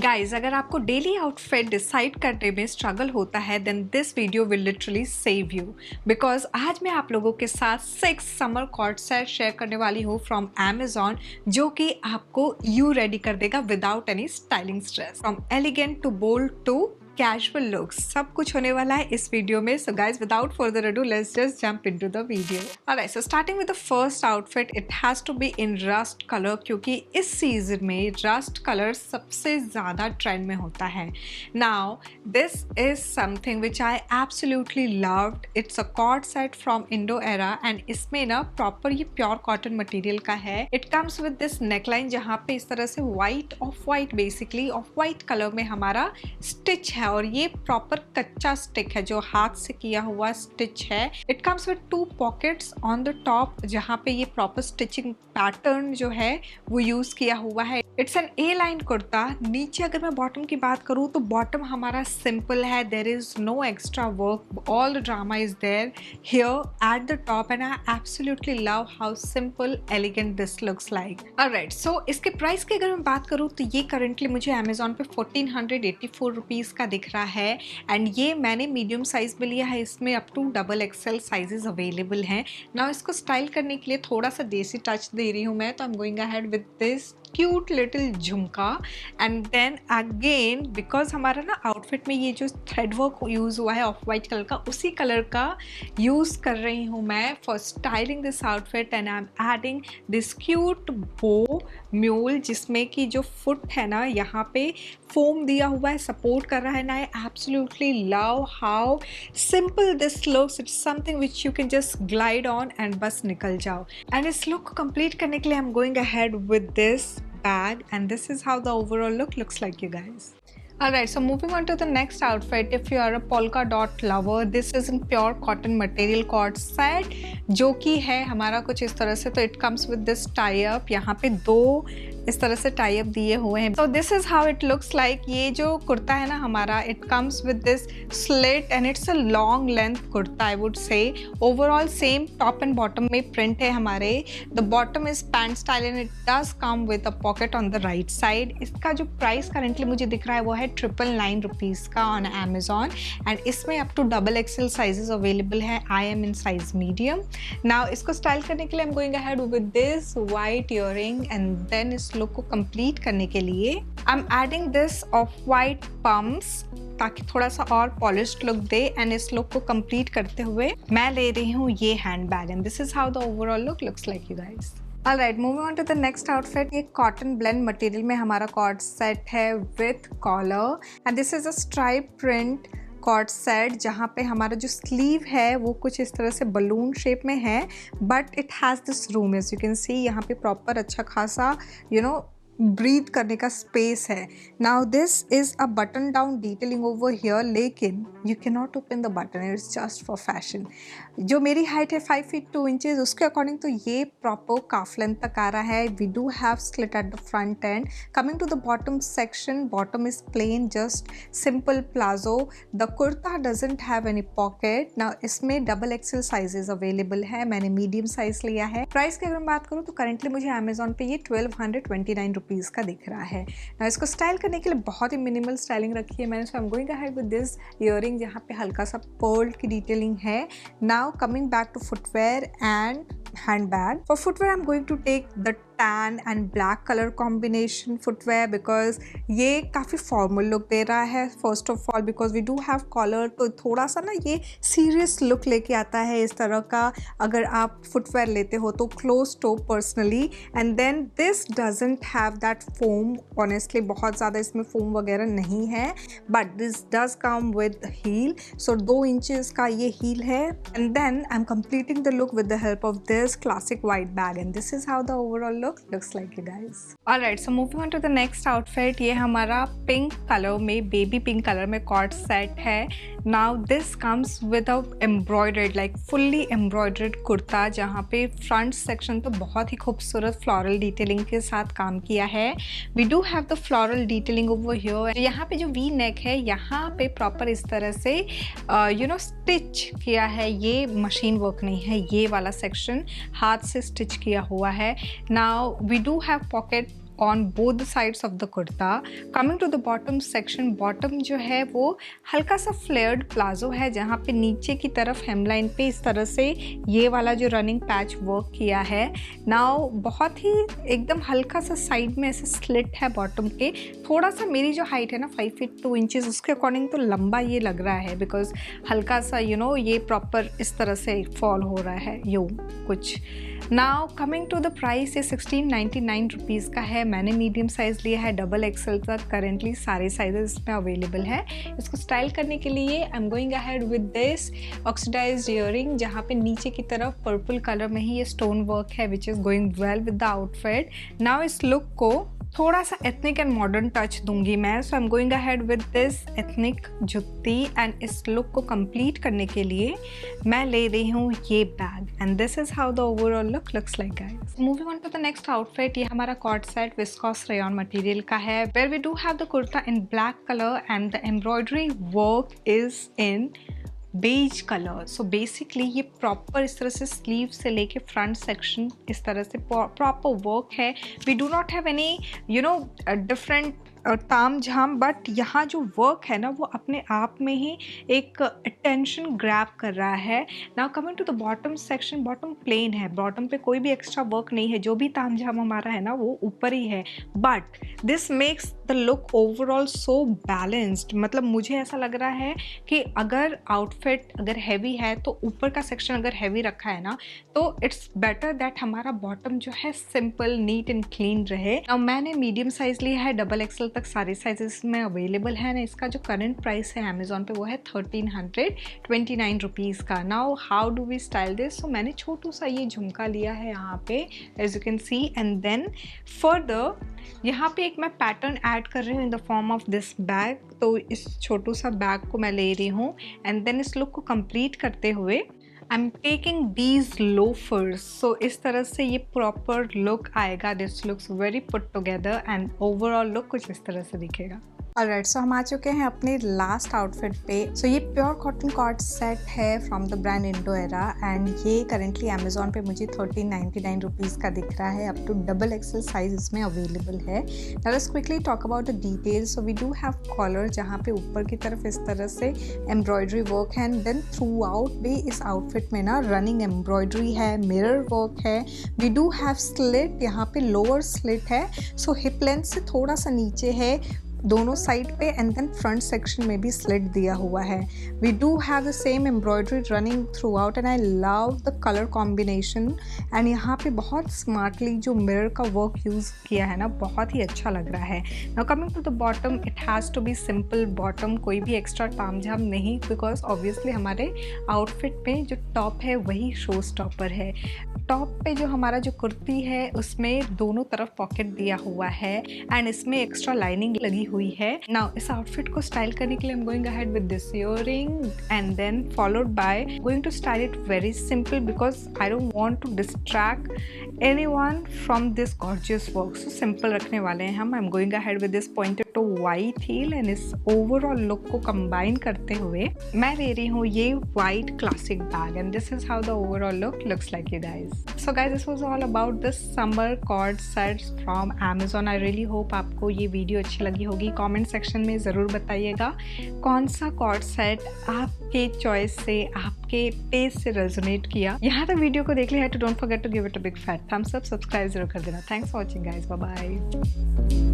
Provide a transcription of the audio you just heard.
Guys, अगर आपको daily outfit decide करने में स्ट्रगल होता है then this video will literally save you, because आज मैं आप लोगों के साथ 6 समर कॉर्ड सेट शेयर करने वाली हूँ फ्रॉम Amazon, जो कि आपको यू रेडी कर देगा without any styling stress. From elegant to bold to casual looks, सब कुछ होने वाला है इस वीडियो में। So guys, without further ado let's just jump into the video. Alright, so starting with the first outfit, it has to be in rust colour, क्योंकि इस season में रस्ट कलर सबसे ज्यादा ट्रेंड में होता है। Now this is something which I absolutely loved. It's a cord set from Indo Era and इसमें ना प्रॉपर ये प्योर कॉटन मटेरियल का है। It comes with this neckline जहाँ पे इस तरह से white of white, basically of white colour में हमारा स्टिच है, और ये प्रॉपर कच्चा स्टिक है जो हाथ से किया हुआ स्टिच है। It comes with 2 pockets on the top, जहाँ पे ये प्रॉपर स्टिचिंग पैटर्न जो है वो यूज किया हुआ है। It's an A line kurta. नीचे अगर मैं बॉटम की बात करूँ तो बॉटम हमारा सिंपल है, there is no extra work, all the drama is there here at the top and I absolutely love how simple elegant this looks like. Alright, so इसके प्राइस की अगर मैं बात करूँ तो ये करंटली मुझे अमेजोन पे 1484 रुपीज़ का दिख रहा है एंड ये मैंने मीडियम साइज में लिया है। इसमें up to XXL sizes available हैं। नाउ इसको स्टाइल करने के लिए थोड़ा सा देसी टच दे रही हूँ मैं, तो आई am going ahead with this cute little झुमका एंड देन अगेन बिकॉज हमारा ना आउटफिट में ये जो थ्रेड वर्क यूज़ हुआ है ऑफ वाइट कलर का, उसी कलर का यूज़ कर रही हूँ मैं for styling this outfit and I am adding this cute बो म्यूल, जिसमें कि जो फुट है ना यहाँ पे फोम दिया हुआ है, सपोर्ट कर रहा है। ना आई absolutely love how simple this looks. It's something which you can just glide on and बस निकल जाओ। एंड इस लुक को कंप्लीट करने के लिए I am going ahead with this bag and this is how the overall look looks like, you guys. Alright, so moving on to the next outfit, if you are a polka dot lover, this is in pure cotton material cord set, जो कि है हमारा कुछ इस तरह से। तो it comes with this tie up, यहाँ पे 2 इस तरह से टाई अप दिए हुए हैं। तो this is how it looks like. ये जो कुर्ता है ना हमारा, it comes with this slit and it's a long length kurta I would say. Overall same top and bottom में प्रिंट है हमारे। The bottom is pant style and it does come with a pocket on the right side. इसका जो price currently मुझे दिख रहा है वो है 999 रुपीज़ का ऑन Amazon एंड इसमें up to XXL sizes available है। I am in size medium. Now इसको स्टाइल करने के लिए I am going ahead with this white earring and then इस लुक को कंप्लीट करने के लिए I am adding this off white pumps ताकि थोड़ा सा और पॉलिश्ड लुक दे। एंड इस लुक को कंप्लीट करते हुए मैं ले रही हूँ ये hand bag and this is how the overall look looks like, you guys. Alright, moving on to the next outfit, ये कॉटन ब्लेंड मटेरियल में हमारा कॉर्ड सेट है with collar and this is a stripe print cord set, जहाँ पे हमारा जो sleeve है वो कुछ इस तरह से बलून शेप में है, but it has this room as you can see. यहाँ पे प्रॉपर अच्छा खासा ब्रीथ करने का स्पेस है। Now this is a button down detailing over here, लेकिन you can not open the button, it's just for fashion. जो मेरी हाइट है 5 फीट 2 इंचेस, उसके अकॉर्डिंग तो ये प्रॉपर काफ लेंथ तक आ रहा है। We do have slit at the front end. Coming to the bottom section, bottom is plain, just simple palazzo. The kurta doesn't have any pocket. ना इसमें XXL साइजेस अवेलेबल है, मैंने मीडियम साइज लिया है। प्राइस की अगर मैं बात करूँ तो करेंटली मुझे अमेजोन पे ये 1229 रुपीज़ का दिख रहा है। ना इसको स्टाइल करने के लिए बहुत ही मिनिमल स्टाइलिंग रखी है मैंने। So I am going ahead with this earring जहाँ पे हल्का सा पर्ल की डिटेलिंग है। Now coming back to footwear and handbag. For footwear I'm going to take the tan and black color combination footwear because ये काफ़ी formal look दे रहा है। First of all because we do have collar, तो थोड़ा सा ना ये सीरियस लुक लेके आता है इस तरह का अगर आप फुटवेयर लेते हो तो, close toe personally. And then this doesn't have that foam, honestly बहुत ज़्यादा इसमें फोम वगैरह नहीं है, but this does come with heel. So 2 inches का ये हील है and then I am completing the look with the help of this classic white bag and this is how the overall look looks like, you guys. Alright, so moving on to the next outfit, ये हमारा pink colour में, baby pink colour में cord set है। Now this comes with a embroidered, like fully embroidered kurta, जहाँ पे front section तो बहुत ही खूबसूरत फ्लोरल डिटेलिंग के साथ काम किया है। We do have the floral detailing over here. यहाँ पे जो वी नेक है यहाँ पे प्रॉपर इस तरह से स्टिच किया है। ये मशीन वर्क नहीं है, ये वाला सेक्शन हाथ से स्टिच किया हुआ है। Now we do have pocket on both sides of the kurta. Coming to the bottom section, bottom जो है वो हल्का सा फ्लेयर्ड प्लाजो है जहाँ पे नीचे की तरफ हेमलाइन पे इस तरह से ये वाला जो रनिंग पैच वर्क किया है। नाउ बहुत ही एकदम हल्का सा साइड में ऐसे स्लिट है बॉटम के। थोड़ा सा मेरी जो हाइट है ना 5 फीट 2 इंचेस, उसके अकॉर्डिंग तो लंबा ये लग रहा है बिकॉज हल्का सा ये प्रॉपर इस तरह से फॉल हो रहा है कुछ। Now coming to the price, ये 1699 रुपीज़ का है। मैंने मीडियम साइज़ लिया है, डबल एक्सेल तक करेंटली सारे साइजेस इसमें अवेलेबल है। इसको स्टाइल करने के लिए I am going ahead with this oxidised earring, जहाँ पे नीचे की तरफ पर्पल कलर में ही ये स्टोन वर्क है which is going well with the outfit. Now इस लुक को थोड़ा सा एथनिक एंड मॉडर्न टच दूंगी मैं, so I am going ahead with this ethnic jutti. And इस लुक को कंप्लीट करने के लिए मैं ले रही हूँ ये bag, and this is how the overall look looks like guys. Moving on to the next outfit, ये हमारा cord set viscose rayon material का है, where we do have the kurta in black colour and the embroidery work is in beige colour. So basically ये proper इस तरह से sleeve से लेके फ्रंट सेक्शन इस तरह से प्रॉपर वर्क है। We do not have any different ताम झाम, बट यहाँ जो वर्क है ना वो अपने आप में ही एक अटेंशन ग्रैब कर रहा है। Now coming to the bottom section, bottom plain है, बॉटम पे कोई भी एक्स्ट्रा वर्क नहीं है, जो भी ताम झाम हमारा है ना वो ऊपर ही है, but this makes the look overall so balanced. मतलब मुझे ऐसा लग रहा है कि अगर आउटफिट अगर हैवी है तो ऊपर का सेक्शन अगर हैवी रखा है ना तो इट्स बेटर दैट हमारा बॉटम जो है सिंपल नीट एंड क्लीन रहे। अब मैंने मीडियम साइज लिया है, डबल एक्सेल तक सारे साइजेस में अवेलेबल है ना। इसका जो करंट प्राइस है अमेजोन पे वो है 1329 रुपीज़ का। Now how do we style this, so मैंने छोटू सा ये झुमका लिया है यहाँ पे as you can see, and then further यहाँ पे एक मैं पैटर्न ऐड कर रही हूँ in the form of this bag. तो इस छोटू सा बैग को मैं ले रही हूँ एंड देन इस लुक को कंप्लीट करते हुए I am taking these loafers. So इस तरह से ये प्रॉपर लुक आएगा। This looks very put together and overall look कुछ इस तरह से दिखेगा। ऑलराइट, सो हम आ चुके हैं अपने लास्ट आउटफिट पे। सो ये प्योर कॉटन कॉर्ड सेट है from the brand Indo Era, and ये करेंटली अमेजोन पे मुझे 1399 रुपीज़ का दिख रहा है। Up to double XL size इसमें अवेलेबल है। Now let's quickly talk about the details. So we do have collar जहाँ पे ऊपर की तरफ इस तरह से एम्ब्रॉयडरी वर्क है, एंड देन थ्रू आउट भी इस आउटफिट में ना रनिंग एम्ब्रॉयडरी है, मिरर वर्क है। वी डू हैव स्लिट, यहाँ पे लोअर स्लिट है, सो हिप लेंथ से थोड़ा सा नीचे है दोनों साइड पे, एंड देन फ्रंट सेक्शन में भी स्लिट दिया हुआ है। We do have the same embroidery running throughout, and I love the colour combination. And यहाँ पे बहुत स्मार्टली जो मिरर का वर्क यूज़ किया है ना बहुत ही अच्छा लग रहा है। Now coming to the bottom, it has to be simple bottom, कोई भी एक्स्ट्रा तामझाम नहीं, बिकॉज ऑब्वियसली हमारे आउटफिट में जो टॉप है वही शो स्टॉपर है। टॉप पे जो हमारा जो कुर्ती है उसमें दोनों तरफ पॉकेट दिया हुआ है एंड इसमें एक्स्ट्रा लाइनिंग लगी हुई है। नाउ इस आउटफिट को स्टाइल करने के लिए I am going ahead with this earring and then followed by going to style it very simple because I don't want to distract anyone from this gorgeous work. So simple रखने वाले हैं हम। I am going ahead with this pointed toe white heel, and इस overall look को combine करते हुए मैं ले रही हूँ ये white classic bag, and this is how the overall look looks like, you guys. So guys, this was all about this summer cord sets from Amazon. I really hope आपको ये वीडियो अच्छी लगी होगी। कमेंट सेक्शन में ज़रूर बताइएगा कौन सा कॉर्ड सेट आपके चॉइस से, आपके टेस्ट से रेजोनेट किया। यहाँ तक वीडियो को देख लिया है तो don't forget to give it a big fat thumbs up, subscribe जरूर कर देना। Thanks for watching guys, bye bye.